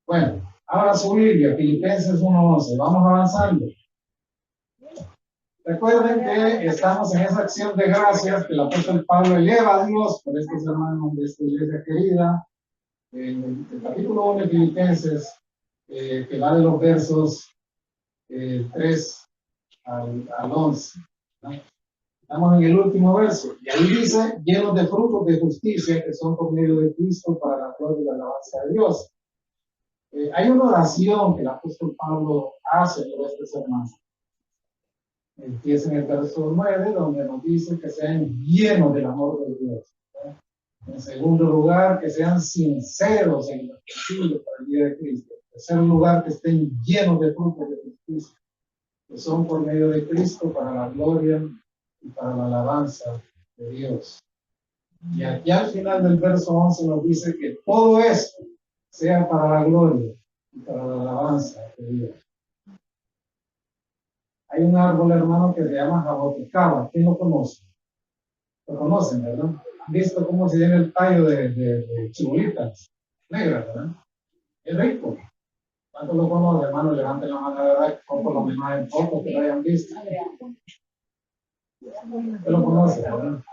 Bueno, ahora su Biblia, Filipenses 1:11. Vamos avanzando. Recuerden que estamos en esa acción de gracias que el apóstol Pablo eleva a Dios por estos hermanos de esta iglesia querida. En el capítulo 1 de Filipenses, que va de los versos 3 al 11. ¿No? Estamos en el último verso. Y ahí dice, llenos de frutos de justicia que son por medio de Cristo para la gloria y la alabanza de Dios. Hay una oración que el apóstol Pablo hace por estos hermanos. Empieza en el verso 9, donde nos dice que sean llenos del amor de Dios. En segundo lugar, que sean sinceros en lo posible para el día de Cristo. En tercer lugar, que estén llenos de frutos de justicia, que son por medio de Cristo para la gloria y para la alabanza de Dios. Y aquí al final del verso 11 nos dice que todo esto sea para la gloria y para la alabanza de Dios. Hay un árbol, hermano, que se llama jaboticaba. ¿Quién lo conoce? Lo conocen, ¿verdad? ¿Han visto cómo se llena el tallo de chibulitas negras, verdad? Es rico. ¿Cuántos lo conocen, hermano? Levanten la mano, ¿verdad? O por lo menos hay pocos que lo hayan visto. ¿Usted lo conoce, verdad?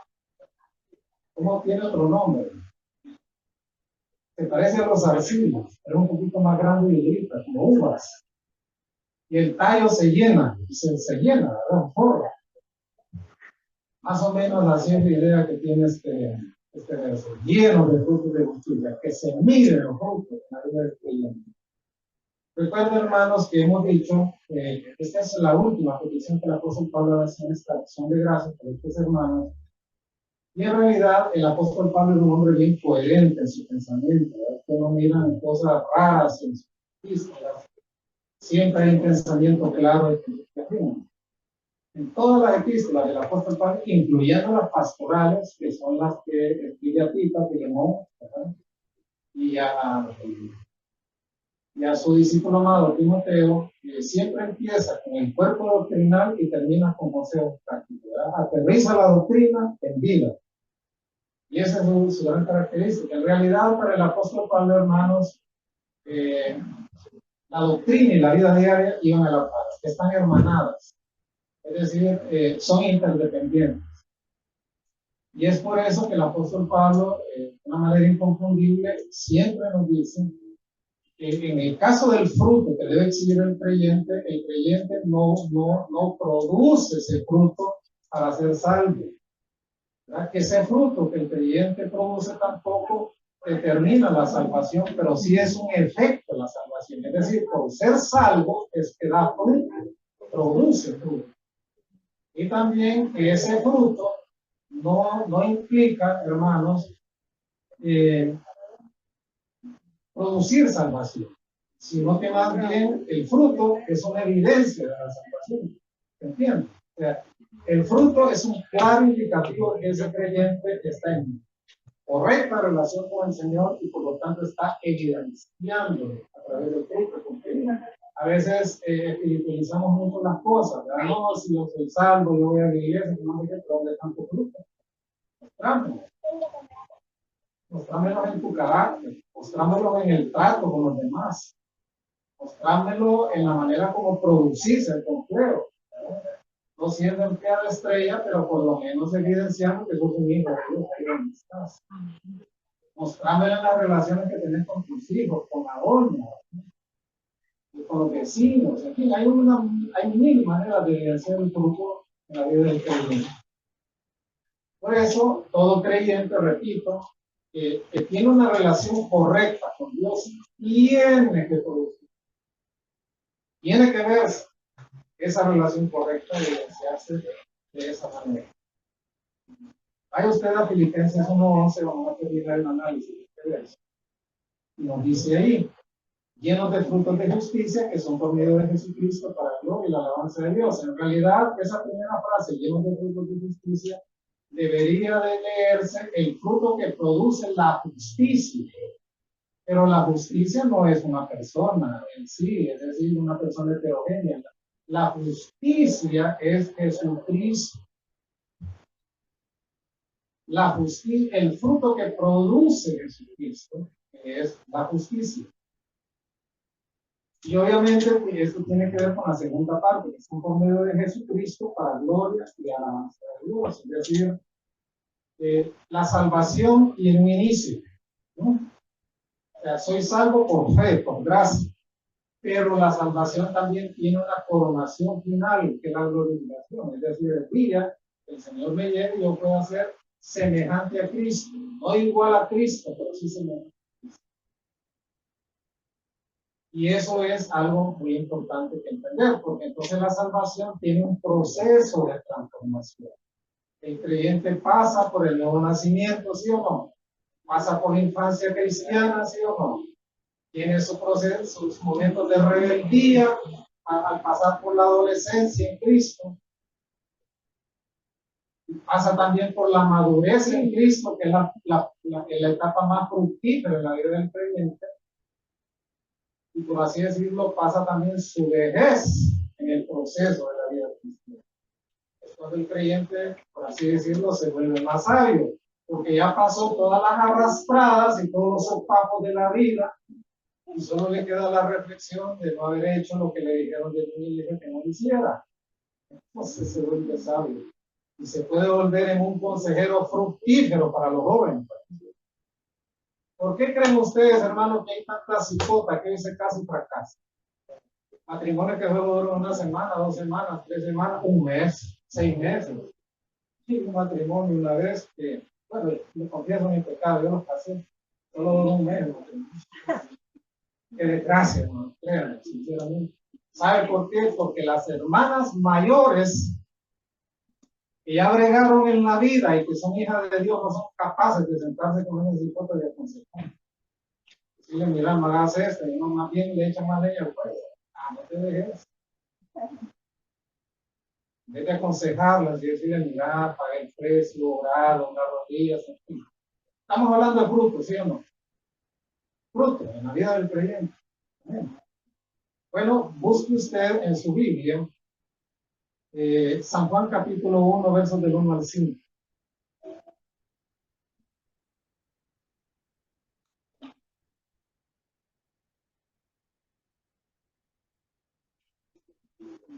¿Cómo tiene otro nombre? Se parece a los arcillos, pero un poquito más grande y grita, como uvas. Y el tallo se llena, se llena, ¿verdad? Forra. Más o menos así es la idea que tiene este verso, lleno de frutos de justicia, que se miren los frutos en la vida del creyente. Recuerden, hermanos, que hemos dicho que esta es la última petición que el apóstol Pablo hace en esta acción de gracias por estos hermanos. Y en realidad, el apóstol Pablo es un hombre bien coherente en su pensamiento. Que no miran cosas raras en sus epístolas. Siempre hay un pensamiento claro y firme. En todas las epístolas del apóstol Pablo, incluyendo las pastorales, que son las que escribe a Tito, Filemón, y a su discípulo amado Timoteo, siempre empieza con el cuerpo doctrinal y termina con consejos prácticos. Aterriza la doctrina en vida. Y esa es su gran característica. En realidad, para el apóstol Pablo, hermanos, la doctrina y la vida diaria iban a la par, están hermanadas. Es decir, son interdependientes. Y es por eso que el apóstol Pablo, de una manera inconfundible, siempre nos dice que en el caso del fruto que debe exhibir el creyente no produce ese fruto para ser salvo. ¿Verdad? Que ese fruto que el creyente produce tampoco determina la salvación, pero sí es un efecto de la salvación. Es decir, por ser salvo es que da fruto, produce fruto. Y también que ese fruto no implica, hermanos, producir salvación, sino que más bien el fruto es una evidencia de la salvación. ¿Entiendes? O sea, el fruto es un claro indicativo de que ese creyente está en correcta relación con el Señor y por lo tanto está evidenciando a través del fruto. Porque a veces espiritualizamos mucho las cosas. ¿Verdad? No, si yo soy salvo, yo voy a la iglesia, no me quedo de tanto fruto. Mostrámelo en tu carácter, mostrámelo en el trato con los demás, mostrámelo en la manera como producirse el empleo. No siendo empleado estrella, pero por lo menos evidenciando que sos un hijo de Dios ahí donde estás. Mostrámelo en las relaciones que tenés con tus hijos, con la doña, con los vecinos. En fin, hay mil maneras de evidenciar el fruto en la vida del creyente. Por eso, todo creyente, repito, que tiene una relación correcta con Dios, tiene que producir. Tiene que ver esa relación correcta y evidenciarse de esa manera. Vaya usted a Filipenses 1:11, vamos a terminar el análisis de eso. Y nos dice ahí, llenos de frutos de justicia que son por medio de Jesucristo para la gloria y la alabanza de Dios. En realidad, esa primera frase, llenos de frutos de justicia, debería de leerse el fruto que produce la justicia. Pero la justicia no es una persona en sí, es decir, una persona heterogénea. La justicia es Jesucristo. La justicia, el fruto que produce Jesucristo es la justicia. Y obviamente esto tiene que ver con la segunda parte, que es por medio de Jesucristo para gloria y alabanza de Dios. Es decir, la salvación tiene un inicio, ¿no? O sea, soy salvo por fe, por gracia, pero la salvación también tiene una coronación final, que es la glorificación. Es decir, el día que el Señor me lleve, yo puedo ser semejante a Cristo, no igual a Cristo, pero sí semejante. Y eso es algo muy importante que entender, porque entonces la salvación tiene un proceso de transformación. El creyente pasa por el nuevo nacimiento, ¿sí o no? Pasa por la infancia cristiana, ¿sí o no? Tiene su proceso, sus momentos de rebeldía al pasar por la adolescencia en Cristo. Pasa también por la madurez en Cristo, que es la etapa más fructífera en la vida del creyente. Y por así decirlo, pasa también su vejez en el proceso de la vida cristiana. Es cuando el creyente, por así decirlo, se vuelve más sabio, porque ya pasó todas las arrastradas y todos los sopapos de la vida, y solo le queda la reflexión de no haber hecho lo que le dijeron de niño que no hiciera. Entonces se vuelve sabio. Y se puede volver en un consejero fructífero para los jóvenes. ¿Por qué creen ustedes, hermanos, que hay tanta cipota que hoy se casa y fracasa? Matrimonio que luego dura una semana, 2 semanas, 3 semanas, un mes, 6 meses. Sí, un matrimonio una vez que, bueno, me confieso mi pecado, yo lo casé, solo duró un mes. Qué desgracia, hermano, créanme, sinceramente. ¿Sabe por qué? Porque las hermanas mayores que ya bregaron en la vida y que son hijas de Dios no son capaces de sentarse con una cipote de aconsejar. Decirle, mira, no hagas esto, y no, más bien le echa más leña al fuego. No te dejes. En vez de aconsejarlas y decirle, mira, paga el precio, orar, doblar rodillas, en fin. Estamos hablando de frutos, ¿sí o no? Frutos en la vida del creyente. Bueno, busque usted en su Biblia San Juan capítulo 1, versos del 1 al 5.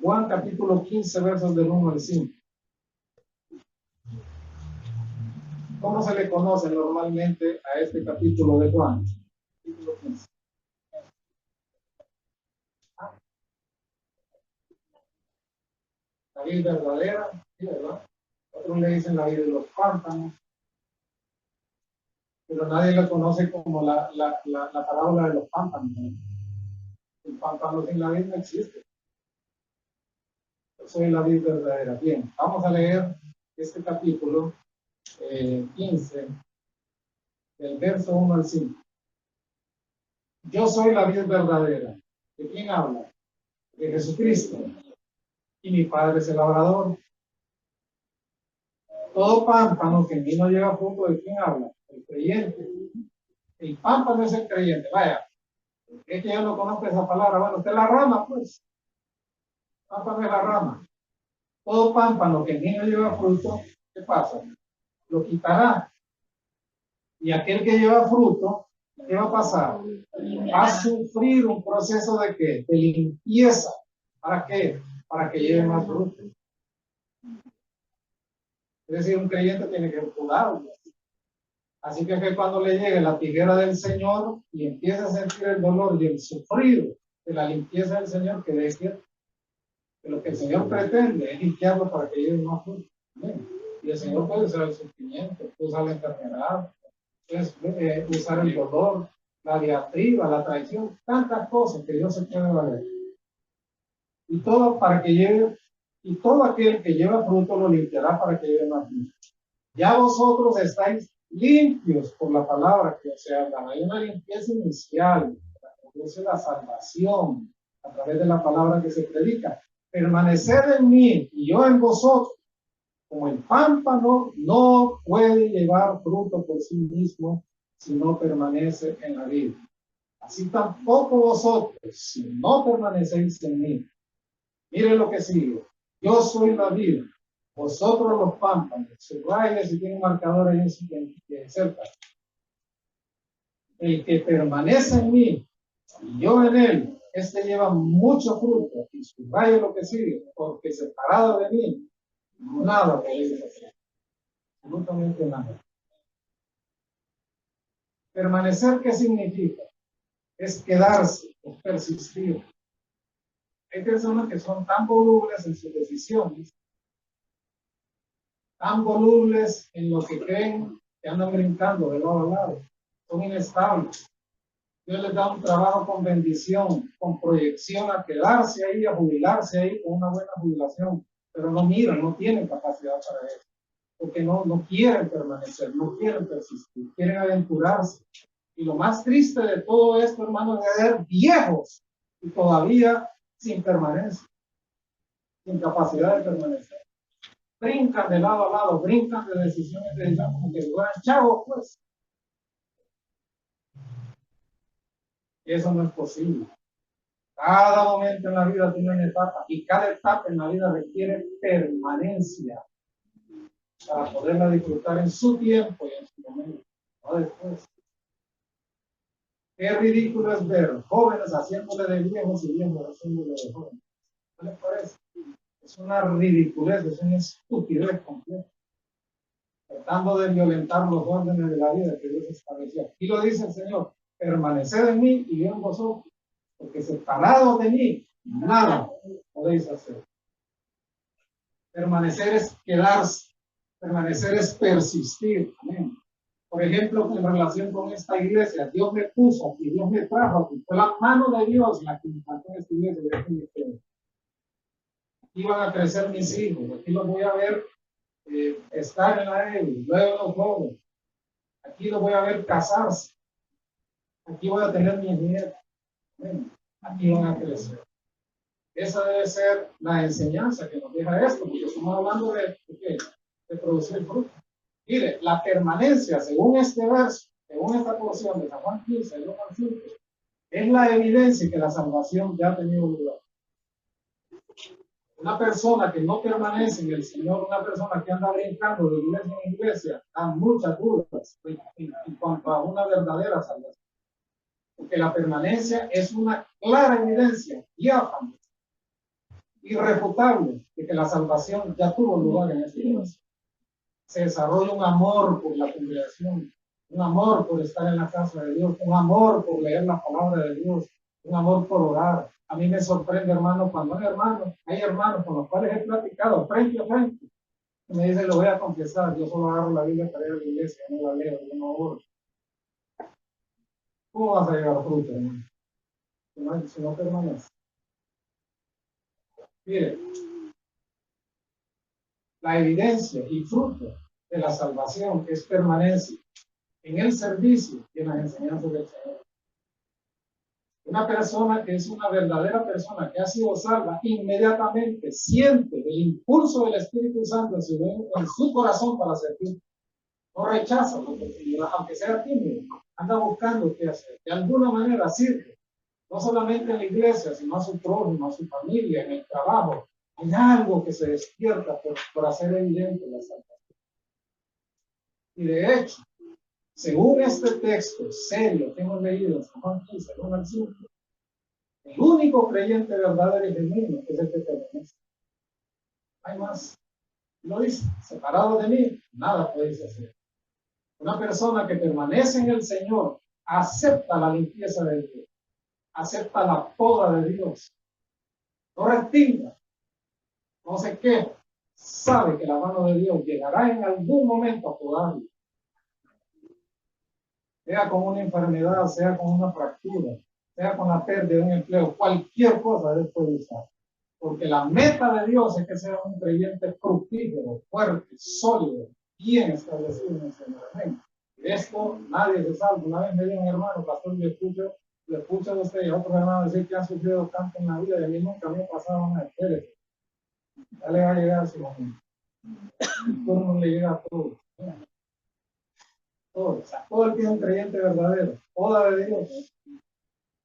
Juan capítulo 15, versos del 1 al 5. ¿Cómo se le conoce normalmente a este capítulo de Juan? Capítulo 15. La vida verdadera, ¿sí, verdad? Otros le dicen la vida de los pámpanos, pero nadie lo conoce como la parábola de los pámpanos. El pámpano sin la vida no existe. Yo soy la vida verdadera. Bien, vamos a leer este capítulo 15, del verso 1 al 5. Yo soy la vida verdadera. ¿De quién habla? De Jesucristo. Y mi Padre es el labrador. Todo pámpano que en mí no lleva fruto, ¿de quién habla? El creyente. El pámpano es el creyente. Vaya, es que yo no conozco esa palabra. Bueno, usted es la rama, pues. Pámpano es la rama. Todo pámpano que en mí no lleva fruto, ¿qué pasa? Lo quitará. Y aquel que lleva fruto, ¿qué va a pasar? Va a sufrir un proceso de ¿qué? De limpieza. ¿Para qué? Para que lleve más fruto. Es decir, un creyente tiene que cuidarlo. Así que cuando le llegue la tijera del Señor y empiece a sentir el dolor y el sufrido de la limpieza del Señor, que deje que lo que el Señor pretende es limpiarlo para que lleve más fruto. Y el Señor puede usar el sufrimiento, puede usar la enfermedad, puede usar el dolor, la diatriba, la traición, tantas cosas que Dios se puede valer. Y todo para que lleve, y todo aquel que lleva fruto lo limpiará para que lleve más fruto. Ya vosotros estáis limpios por la palabra que os he hablado. Hay una limpieza inicial, produce la salvación a través de la palabra que se predica. Permaneced en mí y yo en vosotros. Como el pámpano no puede llevar fruto por sí mismo si no permanece en la vida. Así tampoco vosotros, si no permanecéis en mí. Miren lo que sigue. Yo soy la vida. Vosotros los pámpanos, subrayes si tienen marcador ahí cerca. El que permanece en mí y yo en él, este lleva mucho fruto, y subrayo lo que sigue, porque separado de mí, nada podéis hacer, absolutamente nada. Permanecer, ¿qué significa? Es quedarse, es persistir. Hay personas que son tan volubles en sus decisiones, tan volubles en lo que creen, que andan brincando de lado a lado, son inestables. Dios les da un trabajo con bendición, con proyección a quedarse ahí, a jubilarse ahí con una buena jubilación, pero no miran, no tienen capacidad para eso, porque no quieren permanecer, no quieren persistir, quieren aventurarse. Y lo más triste de todo esto, hermanos, es ver viejos y todavía sin permanencia, sin capacidad de permanecer. Brincan de lado a lado, brincan de decisiones de decisión, como que fueran chavos, pues. Y eso no es posible. Cada momento en la vida tiene una etapa y cada etapa en la vida requiere permanencia para poderla disfrutar en su tiempo y en su momento, no después. Qué ridículo es ver jóvenes haciéndole de viejos y viejos haciéndole de jóvenes. ¿No les parece? Es una ridiculez, es una estupidez completa, tratando de violentar los órdenes de la vida que Dios estableció. Y lo dice el Señor: permaneced en mí y yo en vosotros, porque separados de mí, nada podéis hacer. Permanecer es quedarse, permanecer es persistir. Amén. Por ejemplo, en relación con esta iglesia, Dios me puso aquí, Dios me trajo aquí, fue la mano de Dios la que me faltó en esta iglesia. Aquí van a crecer mis hijos, aquí los voy a ver estar en la EBI, luego los jóvenes, aquí los voy a ver casarse, aquí voy a tener mis nietos, amén. Aquí van a crecer. Esa debe ser la enseñanza que nos deja esto, porque estamos hablando de producir fruto. Mire, la permanencia, según este verso, según esta porción de San Juan 15, el 1 al 5, es la evidencia que la salvación ya ha tenido lugar. Una persona que no permanece en el Señor, una persona que anda brincando de iglesia en iglesia, da muchas dudas en cuanto a una verdadera salvación. Porque la permanencia es una clara evidencia, diáfana, irrefutable, de que la salvación ya tuvo lugar en esta iglesia. Se desarrolla un amor por la congregación, un amor por estar en la casa de Dios, un amor por leer la palabra de Dios, un amor por orar. A mí me sorprende, hermano, cuando hay hermanos con los cuales he platicado frente a frente, y me dicen: lo voy a confesar, yo solo agarro la Biblia para ir a la iglesia, no la leo, yo no oro. ¿Cómo vas a llegar a fruto, hermano? Si no permaneces. Mire, la evidencia y fruto de la salvación es permanencia en el servicio y en las enseñanzas del Señor. Una persona que es una verdadera persona que ha sido salva, inmediatamente siente el impulso del Espíritu Santo en su corazón para servir. No rechaza la oportunidad, aunque sea tímido, anda buscando qué hacer. De alguna manera sirve, no solamente en la iglesia, sino a su prójimo, a su familia, en el trabajo. Hay algo que se despierta por hacer evidente la salvación. Y de hecho, según este texto serio que hemos leído en San Juan 15, 1 al 5, el único creyente verdadero y genuino es el que permanece. Hay más. Lo dice: separado de mí, nada podéis hacer. Una persona que permanece en el Señor acepta la limpieza de Dios, acepta la poda de Dios, no respinga, no se queja, sabe que la mano de Dios llegará en algún momento a podarlo, sea con una enfermedad, sea con una fractura, sea con la pérdida de un empleo, cualquier cosa Dios puede usar. Porque la meta de Dios es que sea un creyente fructífero, fuerte, sólido, bien establecido en el Señor. Amén. De esto nadie se salva. Una vez me dijo un hermano, pastor, le escucho a usted y a otros hermanos decir que han sufrido tanto en la vida y a mí nunca me ha pasado una espérese. Ya le va a llegar a su momento. El turno le llega a todos. Todos. O sea, todo el que es un creyente verdadero, toda de Dios,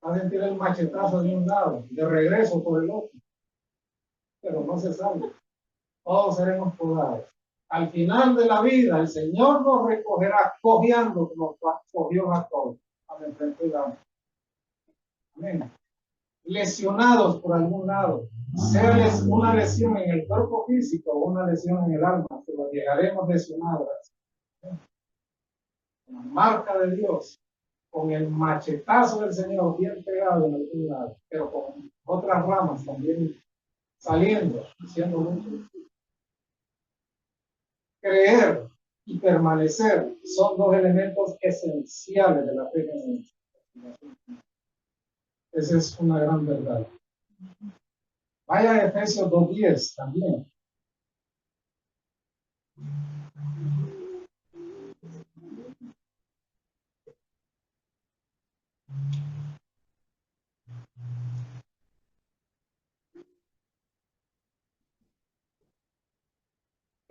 va a sentir el machetazo de un lado, de regreso por el otro. Pero no se salva. Todos seremos podados. Al final de la vida, el Señor nos recogerá cojeando como cogió a todos. Amén. lesionados por algún lado, sea una lesión en el cuerpo físico o una lesión en el alma, pero llegaremos lesionados. La marca de Dios, con el machetazo del Señor bien pegado en algún lado, pero con otras ramas también saliendo, siendo mucho. Creer y permanecer son dos elementos esenciales de la fe genuina. Esa es una gran verdad. Vaya a Efesios 2:10 también.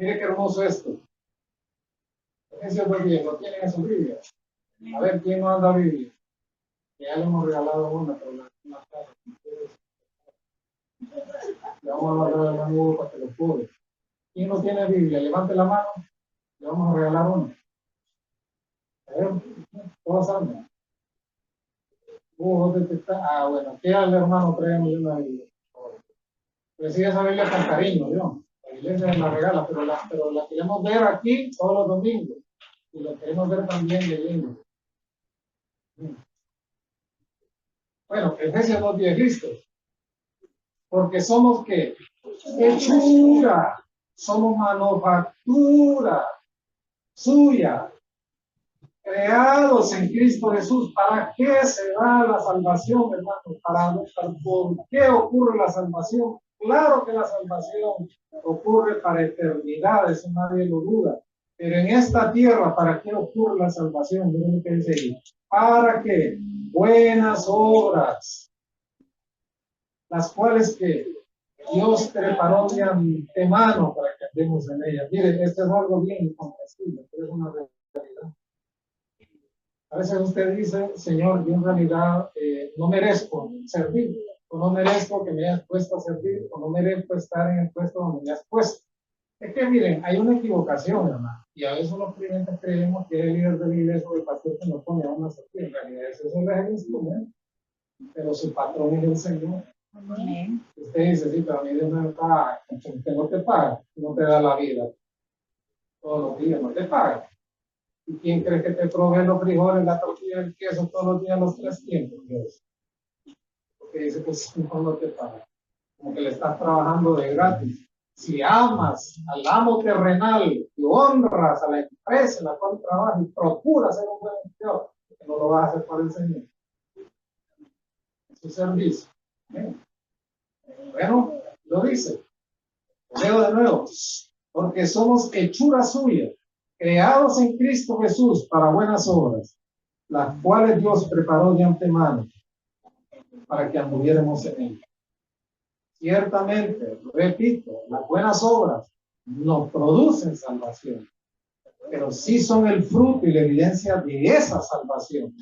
Mire qué hermoso esto. Efesios 2:10, ¿lo tienen en su Biblia? A ver, ¿quién no anda Biblia? Ya le hemos regalado una, pero la casa. Le vamos a guardar el amigo para que lo pude. ¿Quién no tiene Biblia? Levante la mano. Le vamos a regalar una. A ver, todos andan. Bueno, ¿qué al hermano traemos una Biblia? Recibe esa Biblia con cariño, ¿no? La iglesia la regala, pero la queremos ver aquí todos los domingos. Y la queremos ver también leyendo. Bueno, Efesios 2:10, listo. Porque somos ¿qué? Hechura, somos manufactura suya, creados en Cristo Jesús. ¿Para qué se da la salvación, hermano? ¿Por qué ocurre la salvación? Claro que la salvación ocurre para eternidad, eso nadie lo duda. Pero en esta tierra, ¿para qué ocurre la salvación? Miren lo que dice ahí. ¿Para qué? Buenas obras, las cuales que Dios preparó de antemano para que andemos en ellas. Miren, esto es algo bien incomprensible, pero es una realidad. A veces usted dice, Señor, yo en realidad no merezco servir, o no merezco que me hayas puesto a servir, o no merezco estar en el puesto donde me has puesto. Es que miren, hay una equivocación, hermano, y a veces los creyentes creemos que el líder de la iglesia o el pastor que nos pone a una servir. En realidad ese es el instrumento, pero su patrón es el Señor. Amén. Usted dice, sí, pero a mí Dios me paga, usted no te paga, no te da la vida todos los días, no te paga. ¿Y quién cree que te provee los frijoles, la tortilla, el queso todos los días, los 3 tiempos? Dios. Porque dice, pues no te paga. Como que le estás trabajando de gratis. Si amas al amo terrenal y honras a la empresa en la cual trabajas y procuras ser un buen empleado, no lo vas a hacer para el Señor. Es su servicio. ¿Bien? Bueno, lo dice. Leo de nuevo. Porque somos hechura suya, creados en Cristo Jesús para buenas obras, las cuales Dios preparó de antemano para que anduviéramos en él. Ciertamente, repito, las buenas obras no producen salvación, pero sí son el fruto y la evidencia de esa salvación,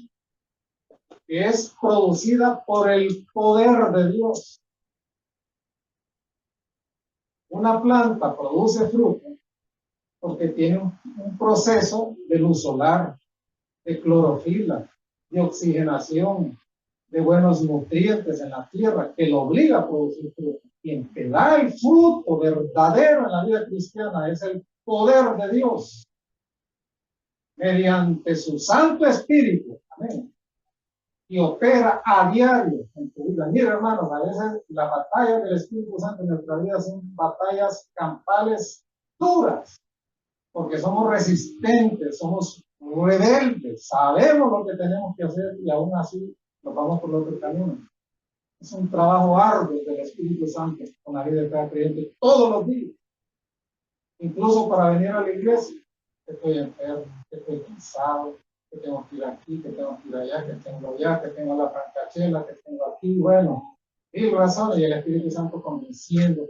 que es producida por el poder de Dios. Una planta produce fruto porque tiene un proceso de luz solar, de clorofila, de oxigenación, de buenos nutrientes en la tierra, que lo obliga a producir fruto. Quien te da el fruto verdadero en la vida cristiana es el poder de Dios, mediante su Santo Espíritu. Amén. Y opera a diario en tu vida. Mira, hermanos, a veces las batallas del Espíritu Santo en nuestra vida son batallas campales duras, porque somos resistentes, somos rebeldes, sabemos lo que tenemos que hacer y aún así nos vamos por el otro camino. Es un trabajo arduo del Espíritu Santo con la vida de cada creyente todos los días. Incluso para venir a la iglesia, que estoy enfermo, que estoy cansado, que tengo que ir aquí, que tengo que ir allá, que tengo allá, que tengo la francachela, que tengo aquí, bueno, y razones, y el Espíritu Santo convenciendo.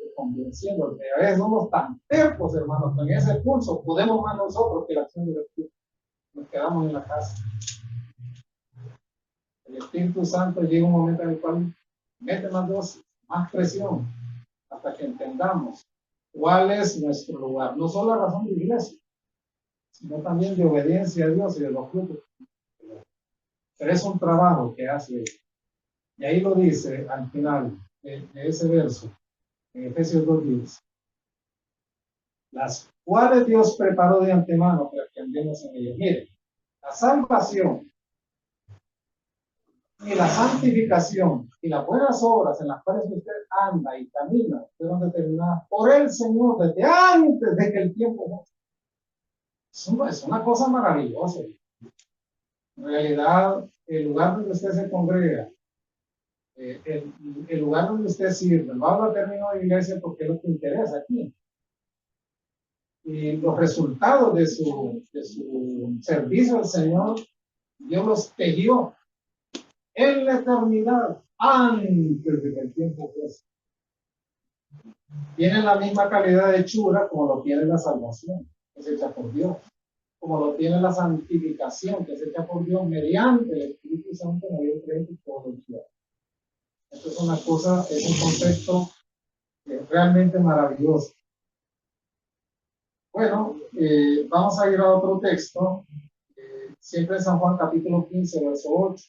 A veces somos tan tercos, hermanos, que en ese pulso podemos más nosotros que la acción del Espíritu. Nos quedamos en la casa. El Espíritu Santo llega un momento en el cual mete más dosis, más presión, hasta que entendamos cuál es nuestro lugar. No solo la razón de la iglesia, sino también de obediencia a Dios y de los frutos. Pero es un trabajo que hace Y ahí lo dice al final de ese verso, en Efesios 2:10, las cuales Dios preparó de antemano para que andemos en ellas. Mire, la salvación y la santificación y las buenas obras en las cuales usted anda y camina fueron determinadas por el Señor desde antes de que el tiempo es una cosa maravillosa. En realidad, el lugar donde usted se congrega, el lugar donde usted sirve, va a término de iglesia porque es lo que interesa aquí. Y los resultados de su servicio al Señor, Dios los tejió en la eternidad antes de que el tiempo fuese. Tienen la misma calidad de hechura como lo tiene la salvación, que es hecha por Dios, como lo tiene la santificación, que es hecha por Dios mediante el Espíritu Santo en el creyente todos los días. Esto es una cosa, es un concepto realmente maravilloso. Bueno, vamos a ir a otro texto, siempre en San Juan capítulo 15, verso 8.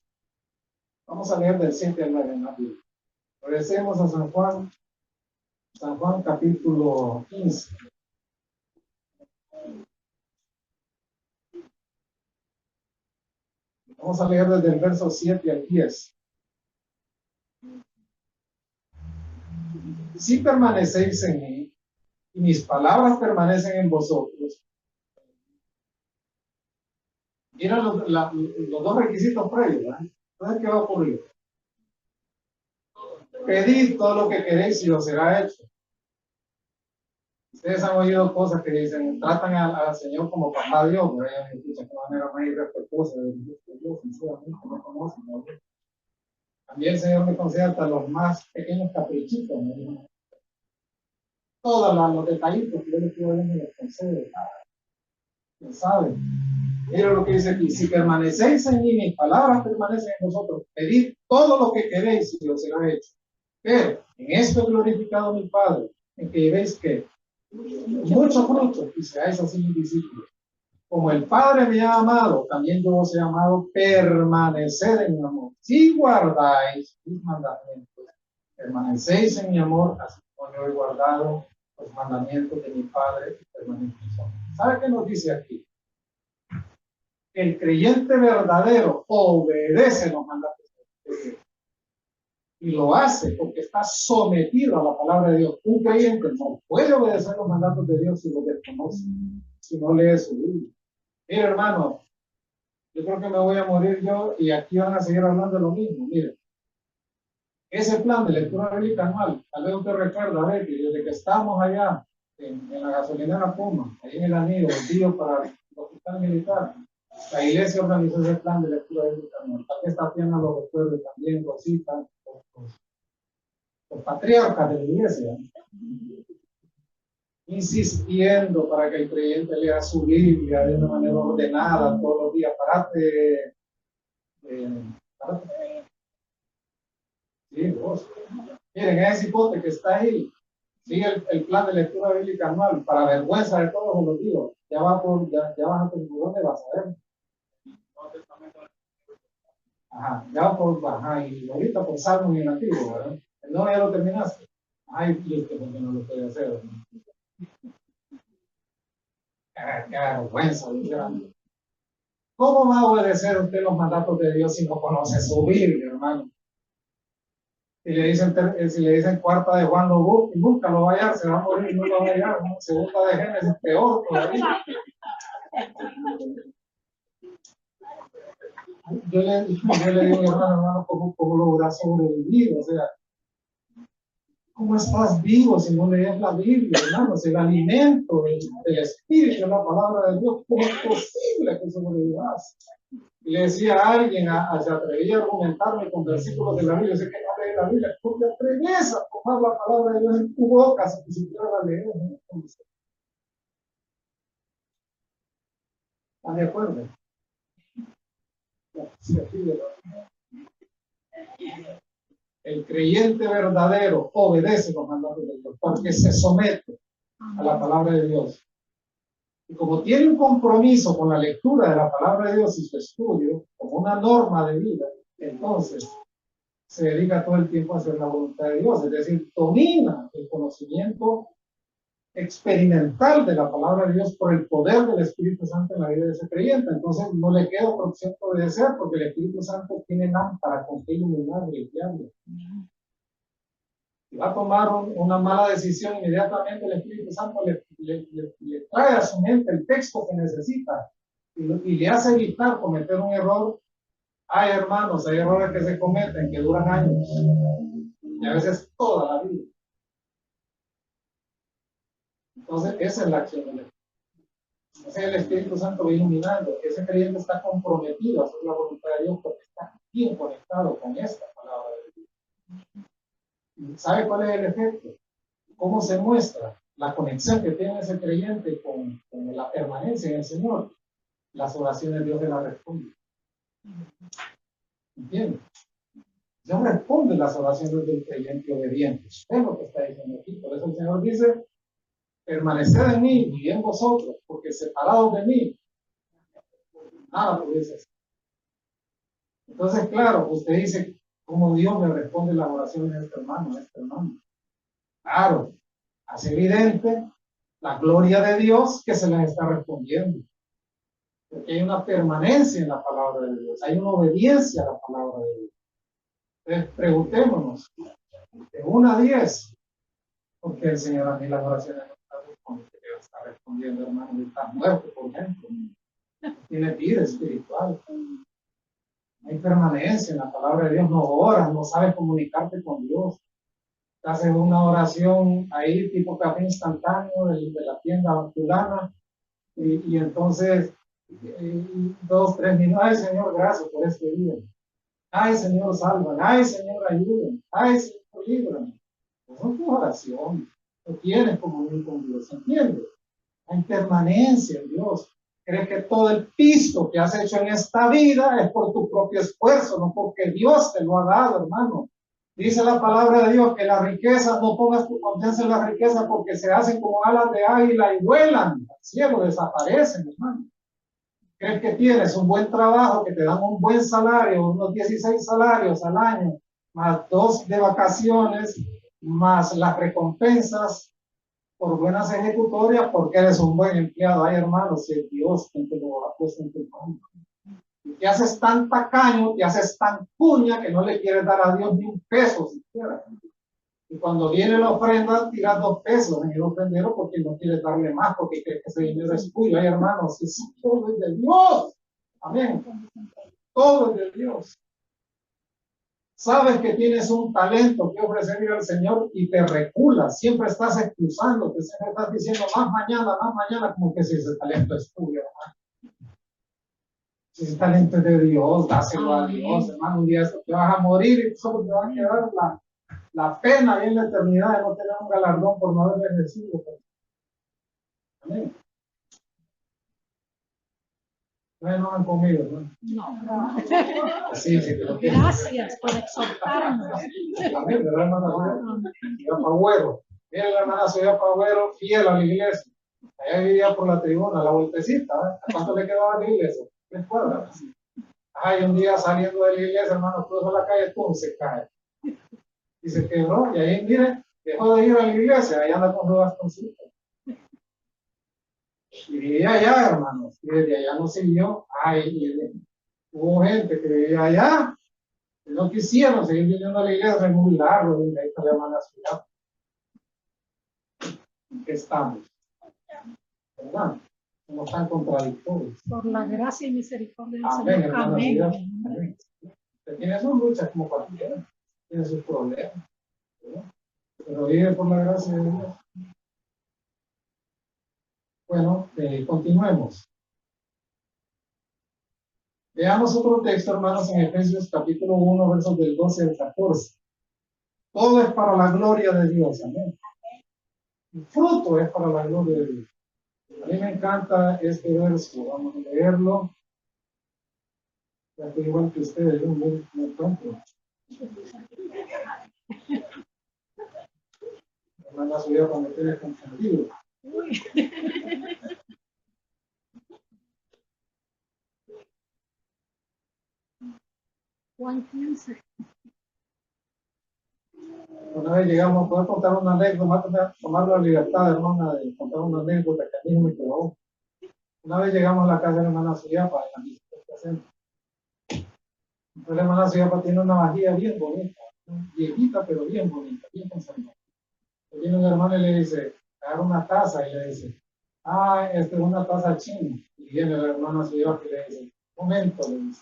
Vamos a leer del 7 al 9 en la Biblia. Regresemos a San Juan capítulo 15. Vamos a leer desde el verso 7 al 10. Si permanecéis en mí y mis palabras permanecen en vosotros, mira los dos requisitos previos, ¿verdad? Entonces, ¿qué va a ocurrir? Pedid todo lo que queréis y os será hecho. Ustedes han oído cosas que dicen, tratan al Señor como papá Dios, pero ellos me escuchan de manera más irrespetuosa de Dios, sinceramente, no conocen, ¿no? También el Señor me concede hasta los más pequeños caprichitos, ¿no? Todos los detallitos que yo le quiero ver me los concede. ¿Quién sabe? Mira lo que dice aquí, si permanecéis en mí, mis palabras permanecen en vosotros, pedid todo lo que queréis y os será hecho. Pero en esto he glorificado a mi Padre, en que llevéis que mucho fruto y seáis así mis discípulos. Como el Padre me ha amado, también yo os he amado, permanecer en mi amor. Si guardáis mis mandamientos, permanecéis en mi amor, así como yo he guardado los mandamientos de mi Padre y permanezco en su amor. ¿Sabe qué nos dice aquí? El creyente verdadero obedece los mandatos de Dios y lo hace porque está sometido a la palabra de Dios. Un creyente no puede obedecer los mandatos de Dios si los desconoce, si no lee su Biblia. Mire, hermano, yo creo que me voy a morir yo y aquí van a seguir hablando de lo mismo. Mire, ese plan de lectura bíblica anual, tal vez usted recuerda, a ver, que desde que estamos allá en la gasolinera Puma, ahí en el anillo, el tío para el hospital militar, la iglesia organizó ese plan de lectura bíblica anual. Tal vez Tatiana lo recuerde también, Rosita, los patriarcas de la iglesia, insistiendo para que el creyente lea su Biblia de una manera ordenada todos los días. Parate. Sí, vos. Miren, ese cipote que está ahí, sigue el plan de lectura bíblica anual, para vergüenza de todos los digo, ya vas a tener, ¿dónde vas a ver? Ajá, ya va por, ajá, y ahorita por Salmo y Nativo, ¿verdad? No, ya lo terminaste. Ay, Cristo, porque no lo puede hacer. Qué vergüenza, ¿verdad? ¿Cómo va a obedecer usted los mandatos de Dios si no conoce su Biblia, hermano? Si le dicen cuarta de Juan, nunca lo va a hallar, se va a morir, no lo va a hallar, ¿no? Segunda de Génesis, peor todavía. Yo le digo, hermano, ¿cómo logras sobrevivir? O sea, ¿cómo estás vivo si no lees la Biblia, hermano? Si el alimento del Espíritu es la palabra de Dios, ¿cómo es posible que sobrevivas? Y le decía a alguien, se atrevía a argumentarme con versículos de la Biblia, yo sé que no lee la Biblia, ¿cómo te atreves a tomar la palabra de Dios en tu boca si ni siquiera la lees? ¿Están de acuerdo? Sí, el creyente verdadero obedece los mandatos de Dios porque se somete a la palabra de Dios. Y como tiene un compromiso con la lectura de la palabra de Dios y su estudio como una norma de vida, entonces se dedica todo el tiempo a hacer la voluntad de Dios, es decir, domina el conocimiento experimental de la palabra de Dios por el poder del Espíritu Santo en la vida de ese creyente. Entonces no le queda otra opción que obedecer, porque el Espíritu Santo tiene lámpara con que iluminar y guiarlo. Si va a tomar una mala decisión, inmediatamente el Espíritu Santo le trae a su mente el texto que necesita y le hace evitar cometer un error. Hay hermanos, hay errores que se cometen que duran años y a veces toda la vida. Entonces esa es la acción del Espíritu. Entonces el Espíritu Santo va iluminando. Ese creyente está comprometido a hacer la voluntad de Dios porque está bien conectado con esta palabra de Dios. ¿Sabe cuál es el efecto? ¿Cómo se muestra la conexión que tiene ese creyente con la permanencia en el Señor? Las oraciones Dios le las responde. ¿Entiendes? Dios responde las oraciones del creyente obediente. Es lo que está diciendo aquí. Por eso el Señor dice, permaneced en mí y en vosotros, porque separados de mí, nada podéis hacer. Entonces, claro, usted dice, ¿cómo Dios me responde las oraciones de este hermano, Claro, hace evidente la gloria de Dios que se les está respondiendo. Porque hay una permanencia en la palabra de Dios, hay una obediencia a la palabra de Dios. Entonces, preguntémonos, de 1 a 10, ¿por qué el Señor a mí las oraciones no está respondiendo, hermano? Está muerto por dentro, tiene vida espiritual. No hay permanencia en la palabra de Dios, no oras, no sabes comunicarte con Dios. Estás en una oración ahí, tipo café instantáneo de la tienda fulana, y entonces 2, 3 minutos, ay Señor, gracias por este día. Ay Señor, sálvame. Ay Señor, ayúdame. Ay Señor, líbrame. No son tus oraciones. No tienes comunión con Dios, ¿entiendes? Hay permanencia en Dios. Crees que todo el pisto que has hecho en esta vida es por tu propio esfuerzo, no porque Dios te lo ha dado, hermano. Dice la palabra de Dios que las riquezas, no pongas tu confianza en las riquezas porque se hacen como alas de águila y vuelan al cielo, desaparecen, hermano. Crees que tienes un buen trabajo, que te dan un buen salario, unos 16 salarios al año, más 2 de vacaciones, más las recompensas por buenas ejecutorias, porque eres un buen empleado. Ay, hermano, si es Dios quien te lo ha puesto en tu mano. Y te haces tan tacaño, te haces tan puña que no le quieres dar a Dios ni un peso siquiera. Y cuando viene la ofrenda, tiras 2 pesos en el ofrendero porque no quieres darle más, porque crees que ese dinero es tuyo. Ay, hermanos, si todo es de Dios. Amén. Todo es de Dios. Sabes que tienes un talento que ofrecerle al Señor y te reculas, siempre estás excusándote, siempre estás diciendo más mañana, como que si ese talento es tuyo, hermano. Si ese talento es de Dios, dáselo a Dios, hermano. Un día te vas a morir y solo te va a quedar la pena y en la eternidad de no tener un galardón por no haber bendecido. Amén. No han comido, ¿no? No. Sí, Gracias por exhortarnos. Amén, ¿verdad, hermana Soya Pagüero? Mira la hermana Soya Pagüero, fiel a la iglesia. Allá vivía por la tribuna, la vueltecita, ¿eh? ¿A cuánto le quedaba a la iglesia? 3 cuadras. Ay, un día saliendo de la iglesia, hermano, cruza la calle, tú se cae. Y se quebró, y ahí, mire, dejó de ir a la iglesia, ahí anda con 2 bastoncitos. Y vivía allá, hermanos, y desde allá no siguió. Ay, hubo gente que vivía allá, que no quisieron seguir viniendo a la iglesia, es muy largo, y ahí está la hermana ciudad. ¿En qué estamos? ¿Verdad? Somos tan contradictorios. Por la gracia y misericordia del Amén, Señor. hermana Amén. ciudad. Amén. Usted tiene sus luchas como cualquiera, tiene sus problemas, ¿verdad? Pero vive por la gracia de Dios. Bueno, continuemos. Veamos otro texto, hermanos, en Efesios capítulo 1, versos del 12 al 14. Todo es para la gloria de Dios, amén. El fruto es para la gloria de Dios. A mí me encanta este verso, vamos a leerlo. Ya que igual que ustedes, yo me encuentro. La hermana suya cuando quede confundido. Juan 15. Una vez llegamos, puedo contar una anécdota, tomar la libertad, hermana, de contar una anécdota que a mí me quedó. Una vez llegamos a la casa de la hermana Suyapa, en la visita que hacemos. Entonces la hermana Suyapa tiene una vajilla bien bonita, viejita pero bien bonita, bien conservada. Viene un hermano y le dice, agarra una taza y le dice, esta es una taza china. Y viene el hermano Suyapa y le dice, un momento, le dice,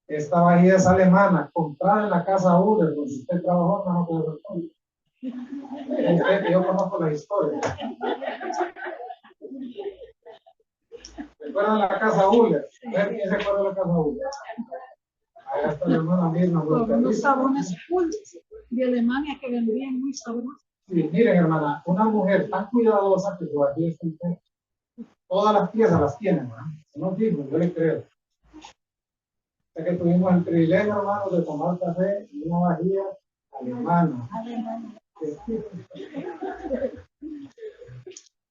esta vajilla es alemana, comprada en la casa Uller, donde usted trabajó, no puede responder. Usted que yo conozco la historia. ¿Recuerdan la casa Uller? A ver quién se acuerda de la casa Uller. Allá está la hermana Mirna. Unos sabrones full de Alemania que vendían muy sabrosos. Sí, miren, hermana, una mujer tan cuidadosa que su vajilla está entera. Todas las piezas las tienen, ¿no? Si no digo, yo le creo. O sea que tuvimos el privilegio, hermano, de tomar café en una vajilla alemana.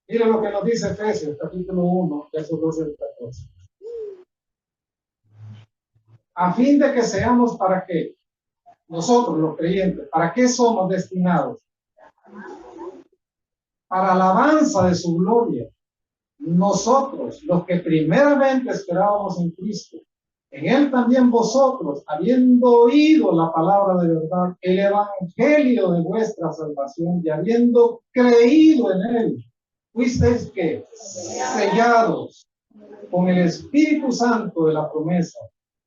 Mira lo que nos dice Efesios, capítulo 1, versos 12 al 14. A fin de que seamos, ¿para qué? Nosotros, los creyentes, ¿para qué somos destinados? Para alabanza de su gloria. Nosotros, los que primeramente esperábamos en Cristo, en Él también vosotros, habiendo oído la palabra de verdad, el evangelio de vuestra salvación, y habiendo creído en Él, fuisteis que sellados con el Espíritu Santo de la promesa,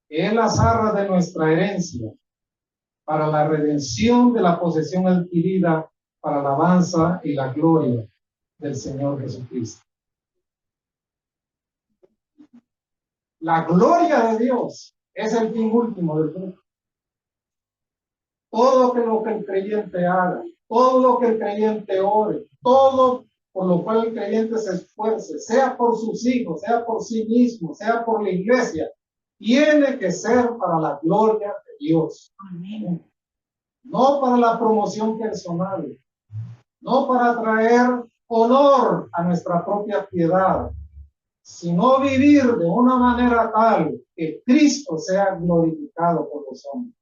que es las arras de nuestra herencia, para la redención de la posesión adquirida, para la alabanza y la gloria del Señor Jesucristo. La gloria de Dios es el fin último del mundo. Todo lo que el creyente haga, todo lo que el creyente ore, todo por lo cual el creyente se esfuerce, sea por sus hijos, sea por sí mismo, sea por la iglesia, tiene que ser para la gloria de Dios. Amén. No para la promoción personal, no para traer honor a nuestra propia piedad, sino vivir de una manera tal que Cristo sea glorificado por los hombres,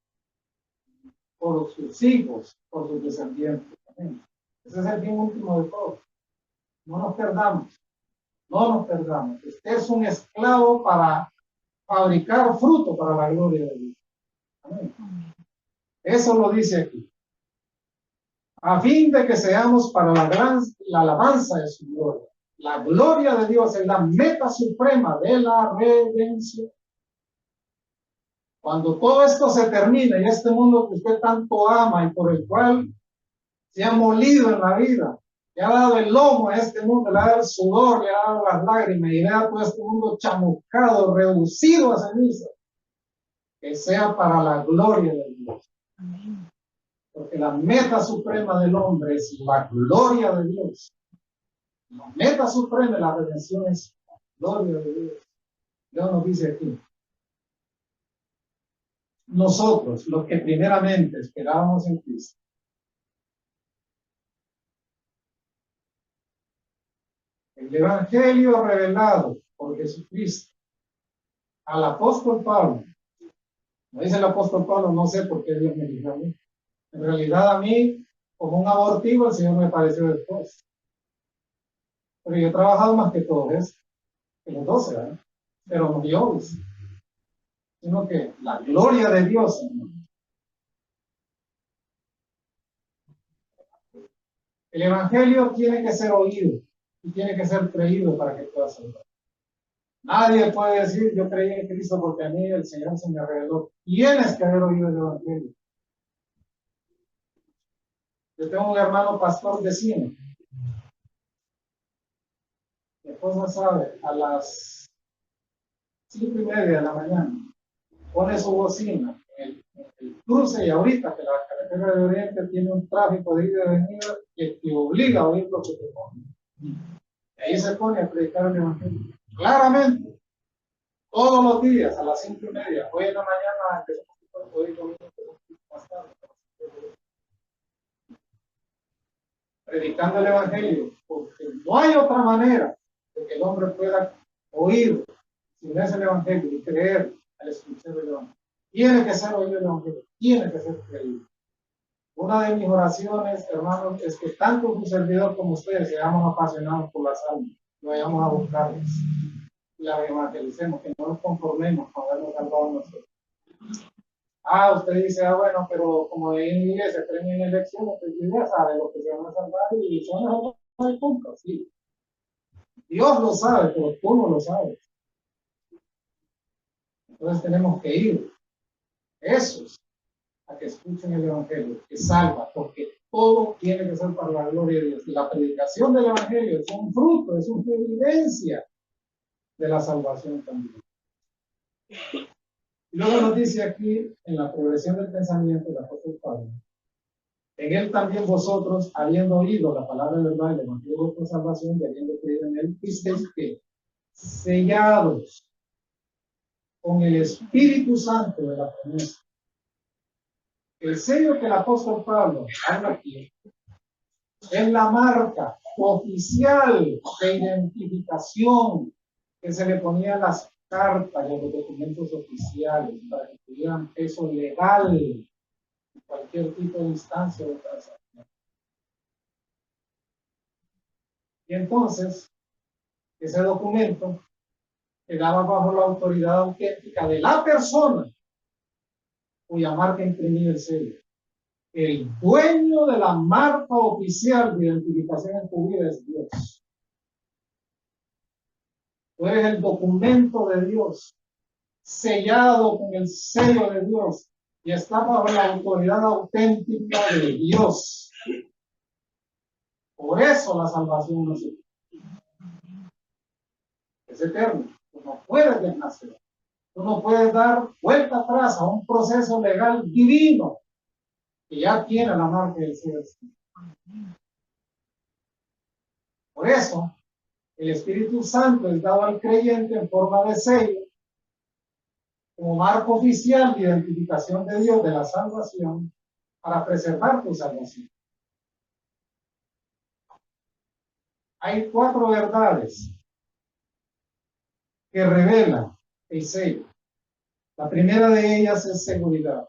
por sus hijos, por sus descendientes. Amén. Ese es el fin último de todo. No nos perdamos, no nos perdamos. Este es un esclavo para fabricar fruto para la gloria de Dios. Amén. Eso lo dice aquí. A fin de que seamos para la alabanza de su gloria. La gloria de Dios es la meta suprema de la redención. Cuando todo esto se termine y este mundo que usted tanto ama y por el cual se ha molido en la vida, le ha dado el lomo a este mundo, le ha dado el sudor, le ha dado las lágrimas y le ha dado todo este mundo chamuscado, reducido a ceniza, que sea para la gloria de Dios. Amén. Porque la meta suprema del hombre es la gloria de Dios. La meta suprema de la redención es la gloria de Dios. Dios nos dice aquí. Nosotros, los que primeramente esperábamos en Cristo, el Evangelio revelado por Jesucristo al apóstol Pablo. No dice el apóstol Pablo, no sé por qué Dios me dijo a mí. En realidad a mí, como un abortivo, el Señor me pareció después. Pero yo he trabajado más que todos estos, que los 12, ¿verdad? Pero no yo, sino que la gloria de Dios, Señor. El Evangelio tiene que ser oído y tiene que ser creído para que pueda salvar. Nadie puede decir, yo creí en Cristo porque a mí el Señor se me reveló. Tienes que haber oído el Evangelio. Yo tengo un hermano pastor vecino. Mi esposa sabe, a las 5:30 de la mañana, pone su bocina en el cruce y ahorita que la carretera de Oriente tiene un tráfico de ida y venida que te obliga a oír lo que te pone. Y ahí se pone a predicar el Evangelio. Claramente, todos los días a las 5:30, hoy en la mañana empezamos a oír más tarde. Predicando el Evangelio, porque no hay otra manera de que el hombre pueda oír si no es el Evangelio y creer al escuchar el Evangelio. Tiene que ser oído el Evangelio, tiene que ser creído. Una de mis oraciones, hermanos, es que tanto su servidor como ustedes seamos apasionados por las almas, lo vayamos a buscarlas y la evangelicemos, que no nos conformemos con habernos salvado nosotros. Usted dice, bueno, pero como en iglesia creen en elecciones, pues ya sabe lo que se van a salvar y son los otros puntos, sí. Dios lo sabe, pero tú no lo sabes. Entonces tenemos que ir, esos, a que escuchen el Evangelio, que salva, porque todo tiene que ser para la gloria de Dios. Y la predicación del Evangelio es un fruto, es una evidencia de la salvación también. Y luego nos dice aquí, en la progresión del pensamiento del apóstol Pablo, en él también vosotros, habiendo oído la palabra de verdad, el Evangelio de vuestra salvación, y habiendo creído en él, fuisteis que sellados con el Espíritu Santo de la promesa. El sello que el apóstol Pablo habla aquí es la marca oficial de identificación que se le ponía a las cartas y a los documentos oficiales para que tuvieran peso legal en cualquier tipo de instancia o transacción. Y entonces, ese documento quedaba bajo la autoridad auténtica de la persona cuya marca imprimía el sello. El dueño de la marca oficial de identificación en tu vida es Dios. Tú eres el documento de Dios, sellado con el sello de Dios, y está bajo la autoridad auténtica de Dios. Por eso la salvación no es eterna. Tú no puedes desnacer. Tú no puedes dar vuelta atrás a un proceso legal divino que ya tiene la marca del sello. Por eso, el Espíritu Santo es dado al creyente en forma de sello, como marco oficial de identificación de Dios de la salvación, para preservar tu salvación. Hay 4 verdades que revela el sello. La primera de ellas es seguridad.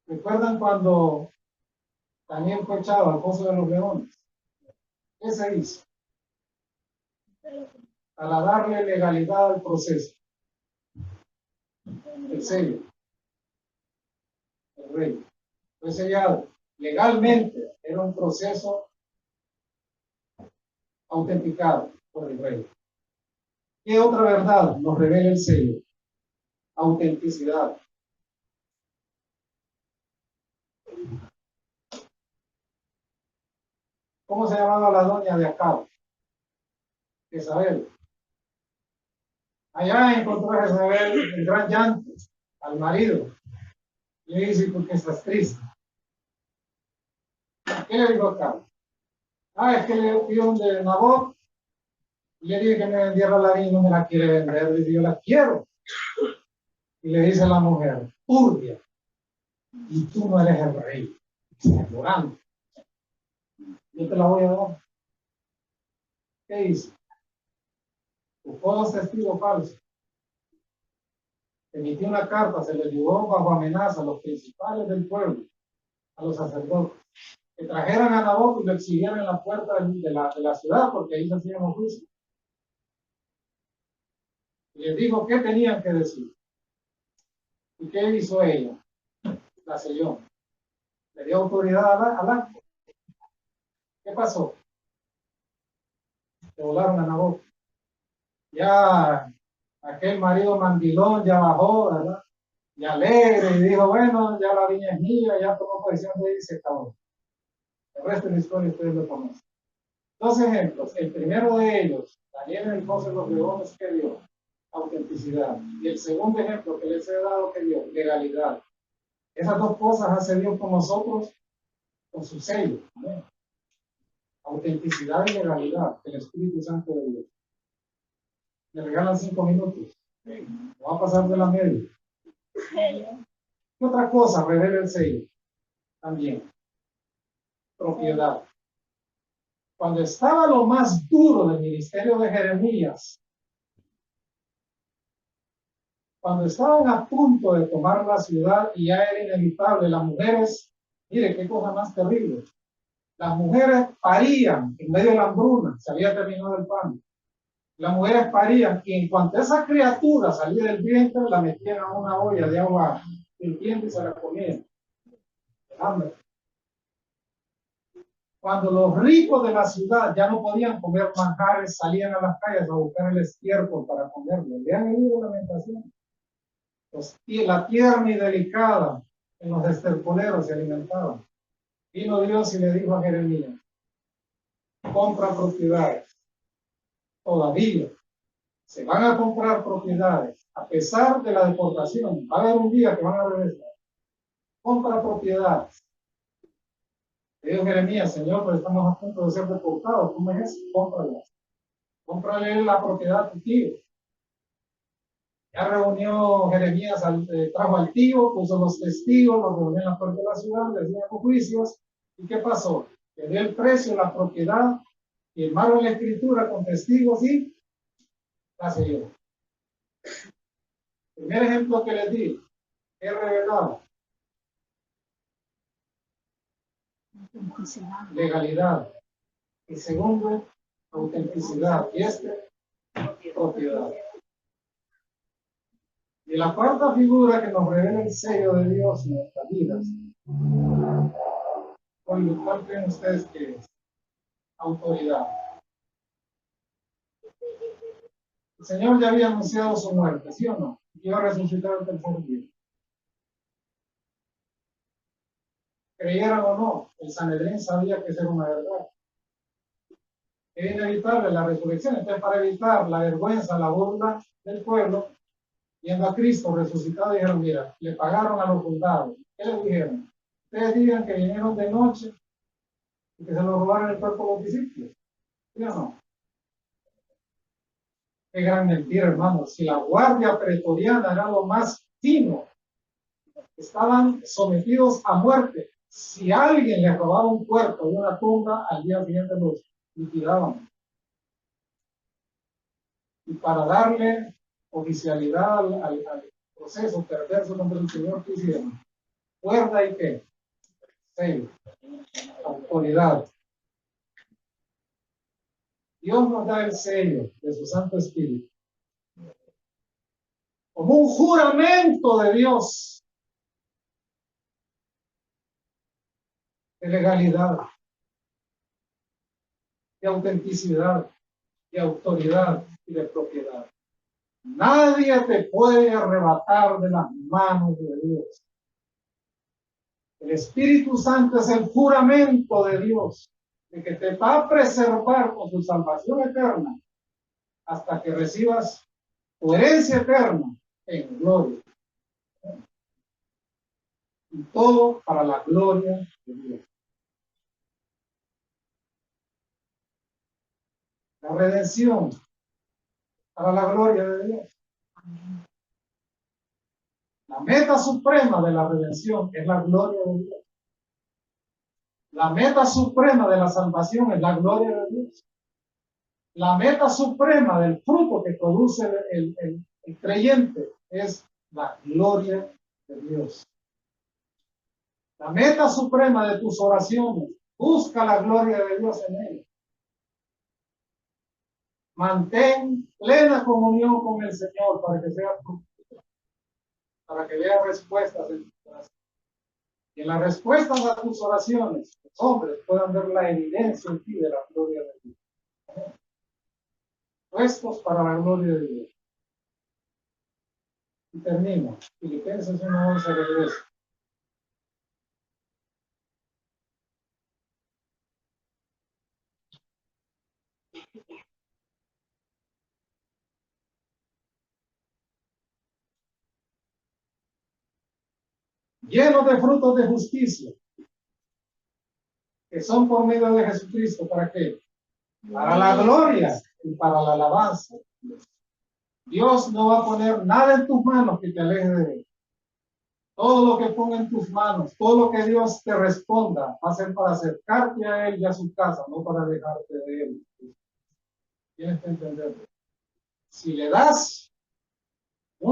¿Recuerdan cuando Daniel fue echado al foso de los leones? ¿Qué se hizo? Para darle legalidad al proceso. El sello. El rey. Fue sellado. Legalmente era un proceso autenticado por el rey. ¿Qué otra verdad nos revela el sello? Autenticidad. ¿Cómo se llamaba la doña de Acab? Jezabel. Allá encontró a Jezabel en gran llanto al marido. Le dice, ¿por qué estás triste? ¿Qué le dijo Acab? Es que le pidió un de Nabot y le dije que me vendiera la vida y no me la quiere vender. Le dice, yo la quiero. Y le dice a la mujer, turbia, y tú no eres el rey. Estás llorando. Yo te la voy a dar. ¿Qué hizo? Buscó 2 testigos falsos. Emitió una carta, se le llevó bajo amenaza a los principales del pueblo, a los sacerdotes, que trajeran a Nabot y lo exhibieran en la puerta de la ciudad, porque ahí se hacían los juicios. Y les dijo qué tenían que decir. ¿Y qué hizo ella? La selló. Le dio autoridad al acto. ¿Qué pasó? Se volaron a Nabot. Ya aquel marido mandilón ya bajó, ¿verdad? Y alegre, y dijo, bueno, ya la viña es mía, ya tomó posición de irse, acabó. El resto de la historia ustedes lo conocen. 2 ejemplos. El primero de ellos, Daniel en el foso de los leones, que dio autenticidad. Y el segundo ejemplo que les he dado, que dio legalidad. Esas 2 cosas hace Dios con nosotros, con su sello. ¿No? Autenticidad y legalidad, el Espíritu Santo de Dios. Me regalan 5 minutos. Me va a pasar de la media. ¿Qué otra cosa revela el sello? También. Propiedad. Cuando estaba lo más duro del ministerio de Jeremías, Cuando estaban a punto de tomar la ciudad y ya era inevitable, las mujeres, mire qué cosa más terrible, las mujeres parían en medio de la hambruna, se había terminado el pan. Las mujeres parían y en cuanto esa criatura salía del vientre, la metían a una olla de agua hirviendo y se la comían. Hambre. Cuando los ricos de la ciudad ya no podían comer manjares, salían a las calles a buscar el estiércol para comerlo. Le han oído lamentación. La tierna y delicada en los estercoleros se alimentaban. Vino Dios y le dijo a Jeremías, compra propiedades. Todavía se van a comprar propiedades, a pesar de la deportación. Va a haber un día que van a regresar. Compra propiedades. Le dijo Jeremías, Señor, pero estamos a punto de ser deportados. ¿Cómo es eso? Cómpralas. Cómprale la propiedad a tu tío. Ya reunió Jeremías, trajo al tío, puso los testigos, los reunió en la puerta de la ciudad, les dio juicios. ¿Y qué pasó? Le dio el precio, la propiedad, firmaron la escritura con testigos y la selló. Primer ejemplo que les di, es revelado. Legalidad. Y segundo, autenticidad. Y propiedad. Y la cuarta figura que nos revela el sello de Dios en nuestras vidas, ¿cuál creen ustedes que es? Autoridad. El Señor ya había anunciado su muerte, ¿sí o no? Iba a resucitar el tercer día. Creyeran o no, el Sanedrín sabía que eso era una verdad. Era inevitable la resurrección. Entonces, para evitar la vergüenza, la burla del pueblo, viendo a Cristo resucitado, dijeron, mira, le pagaron a los soldados. ¿Qué les dijeron? Ustedes digan que vinieron de noche y que se lo robaron el cuerpo de los discípulos. ¿Sí o no? Qué gran mentira, hermano. Si la guardia pretoriana era lo más fino, estaban sometidos a muerte. Si alguien le robaba un cuerpo de una tumba, al día siguiente los liquidaban. Y para darle oficialidad al proceso perverso contra el Señor, ¿qué hicieron? Cuerda y qué? Sello. Autoridad. Dios nos da el sello de su Santo Espíritu como un juramento de Dios de legalidad, de autenticidad, de autoridad y de propiedad. Nadie te puede arrebatar de las manos de Dios. El Espíritu Santo es el juramento de Dios de que te va a preservar con su salvación eterna hasta que recibas tu herencia eterna en gloria. Y todo para la gloria de Dios. La redención para la gloria de Dios. La meta suprema de la redención es la gloria de Dios. La meta suprema de la salvación es la gloria de Dios. La meta suprema del fruto que produce el creyente es la gloria de Dios. La meta suprema de tus oraciones, busca la gloria de Dios en ellas. Mantén plena comunión con el Señor para que sea fructífero, para que vea respuestas en tu corazón. Y en las respuestas a tus oraciones, los hombres puedan ver la evidencia en ti de la gloria de Dios. Puestos para la gloria de Dios. Y termino. Filipenses 1:11 regresa. Llenos de frutos de justicia, que son por medio de Jesucristo. ¿Para qué? Para la gloria y para la alabanza. Dios no va a poner nada en tus manos que te aleje de Él. Todo lo que ponga en tus manos, todo lo que Dios te responda, va a ser para acercarte a Él y a su casa, no para alejarte de Él. Tienes que entenderlo. Si le das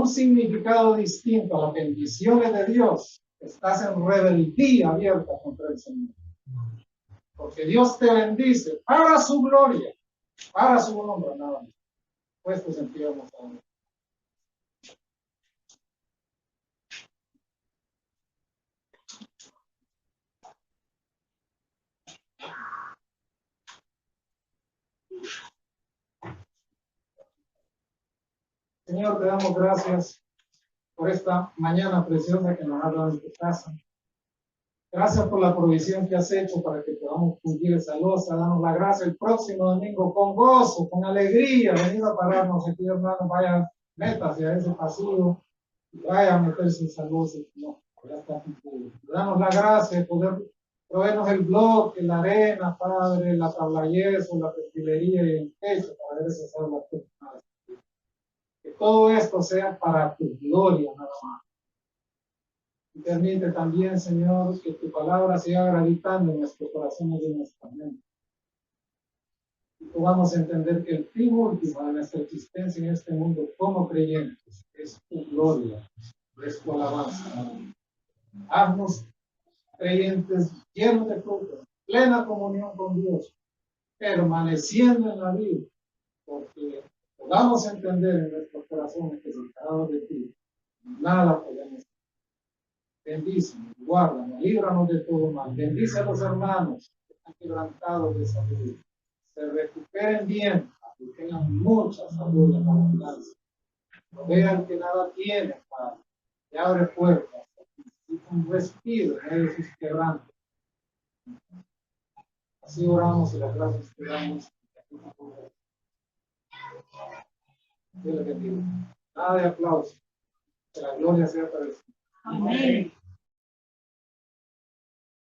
un significado distinto a las bendiciones de Dios, estás en rebeldía abierta contra el Señor. Porque Dios te bendice para su gloria, para su honra, nada más. Puesto sentido más adelante. Señor, te damos gracias por esta mañana preciosa que nos has dado en tu casa. Gracias por la provisión que has hecho para que podamos cumplir esa losa. Danos la gracia el próximo domingo con gozo, con alegría. Venir a pararnos aquí, hermanos. Vaya, métase a ese pasillo y vaya a meterse en esa losa. No, ya está cumplido. Damos la gracia de poder proveernos el bloque, la arena, Padre, la tabla yeso, la perfilería y el techo para deshacer las personas. Que todo esto sea para tu gloria, nada más. Y permite también, Señor, que tu palabra siga gravitando en nuestros corazones y en nuestra mente. Y podamos entender que el fin último de nuestra existencia en este mundo como creyentes es tu gloria, es tu alabanza. Haznos creyentes llenos de frutos, plena comunión con Dios, permaneciendo en la vida, porque podamos entender en nuestros corazones que separados de ti, nada podemos. Bendícenos, guárdanos, líbranos de todo mal. Bendice a los hermanos que están quebrantados de salud. Se recuperen bien, que tengan mucha salud en abundancia. No vean que nada tienen, Padre, y abre puertas. Necesitan un respiro en medio de sus quebrantos. Así oramos y las gracias que damos. Dios les bendiga. Nada de aplauso. Que la gloria sea para el Señor. Amén.